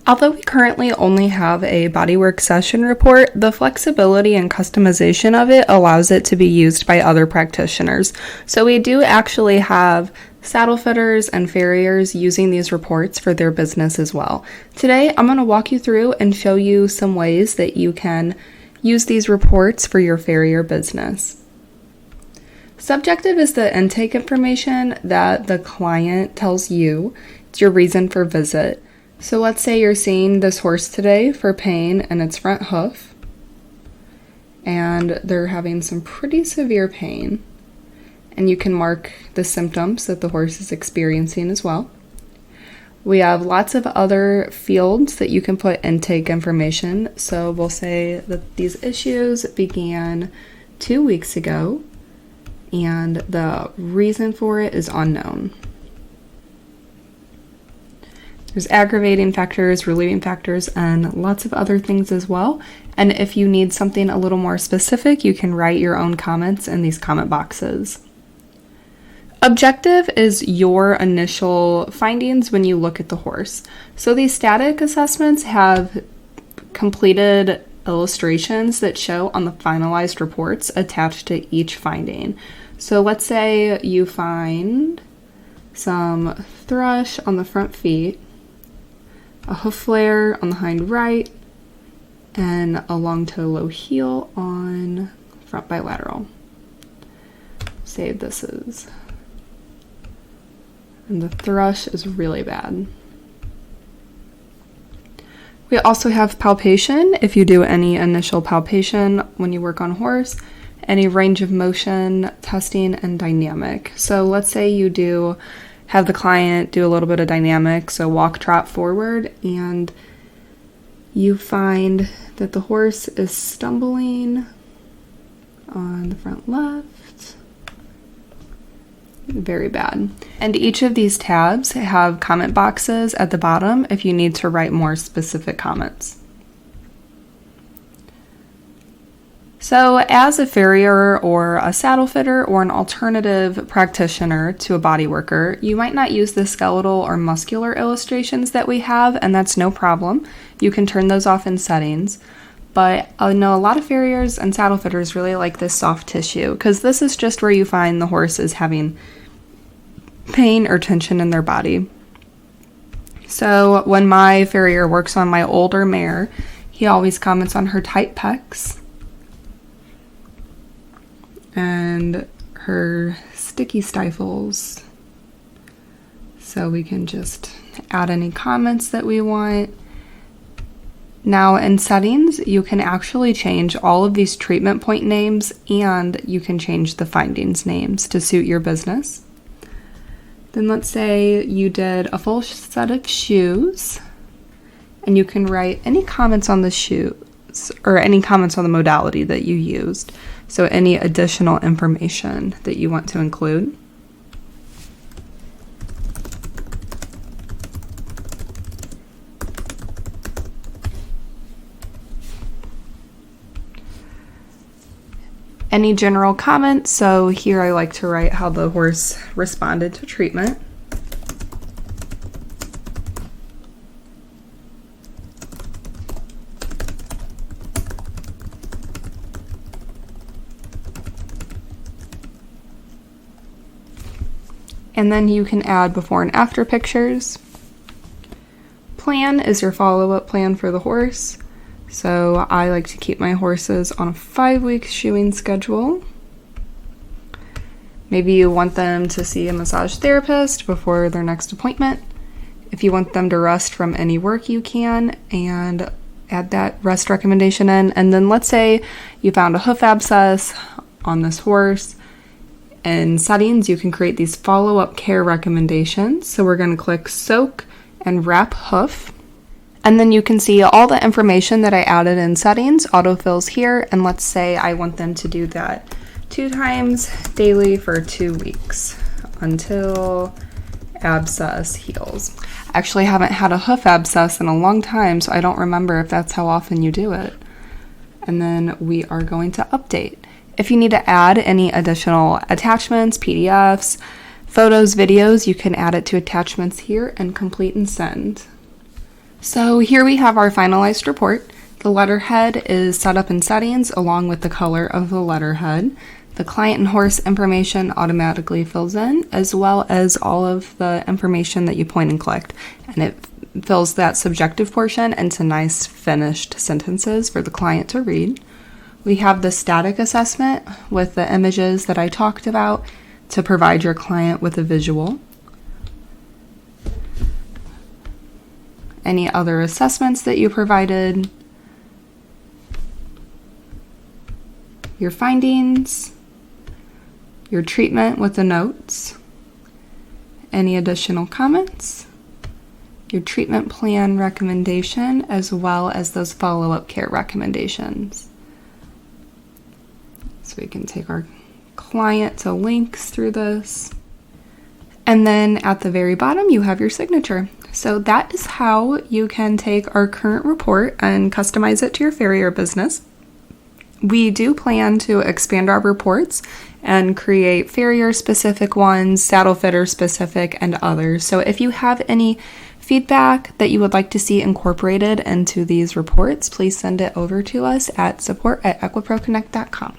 Although we currently only have a bodywork session report, the flexibility and customization of it allows it to be used by other practitioners. So we do actually have saddle fitters and farriers using these reports for their business as well. Today, I'm going to walk you through and show you some ways that you can use these reports for your farrier business. Subjective is the intake information that the client tells you. It's your reason for visit. So let's say you're seeing this horse today for pain in its front hoof, and they're having some pretty severe pain, and you can mark the symptoms that the horse is experiencing as well. We have lots of other fields that you can put intake information. So we'll say that these issues began 2 weeks ago, and the reason for it is unknown. There's aggravating factors, relieving factors, and lots of other things as well. And if you need something a little more specific, you can write your own comments in these comment boxes. Objective is your initial findings when you look at the horse. So these static assessments have completed illustrations that show on the finalized reports attached to each finding. So let's say you find some thrush on the front feet, a hoof flare on the hind right, and a long toe low heel on front bilateral. Say this is. And the thrush is really bad. We also have palpation, if you do any initial palpation when you work on horse, any range of motion testing, and dynamic. So let's say you have the client do a little bit of dynamic, so walk, trot, forward, and you find that the horse is stumbling on the front left. Very bad. And each of these tabs have comment boxes at the bottom if you need to write more specific comments. So as a farrier or a saddle fitter or an alternative practitioner to a body worker, you might not use the skeletal or muscular illustrations that we have, and that's no problem. You can turn those off in settings. But I know a lot of farriers and saddle fitters really like this soft tissue, because this is just where you find the horse is having pain or tension in their body. So when my farrier works on my older mare, he always comments on her tight pecs and her sticky stifles. So we can just add any comments that we want. Now in settings, you can actually change all of these treatment point names, and you can change the findings names to suit your business. Then let's say you did a full set of shoes, and you can write any comments on the shoes or any comments on the modality that you used. So any additional information that you want to include. Any general comments, so here I like to write how the horse responded to treatment. And then you can add before and after pictures. Plan is your follow-up plan for the horse. So I like to keep my horses on a 5-week shoeing schedule. Maybe you want them to see a massage therapist before their next appointment. If you want them to rest from any work, you can, and add that rest recommendation in. And then let's say you found a hoof abscess on this horse. In settings, you can create these follow-up care recommendations. So we're going to click soak and wrap hoof. And then you can see all the information that I added in settings, autofills here. And let's say I want them to do that 2 times daily for 2 weeks until abscess heals. I actually haven't had a hoof abscess in a long time, so I don't remember if that's how often you do it. And then we are going to update. If you need to add any additional attachments, PDFs, photos, videos, you can add it to attachments here and complete and send. So here we have our finalized report. The letterhead is set up in settings along with the color of the letterhead. The client and horse information automatically fills in, as well as all of the information that you point and clicked. And it fills that subjective portion into nice finished sentences for the client to read. We have the static assessment with the images that I talked about to provide your client with a visual. Any other assessments that you provided, your findings, your treatment with the notes, any additional comments, your treatment plan recommendation, as well as those follow-up care recommendations. So we can take our client to links through this. And then at the very bottom, you have your signature. So that is how you can take our current report and customize it to your Farrier business. We do plan to expand our reports and create Farrier-specific ones, saddle fitter-specific, and others. So if you have any feedback that you would like to see incorporated into these reports, please send it over to us at support@equiproconnect.com.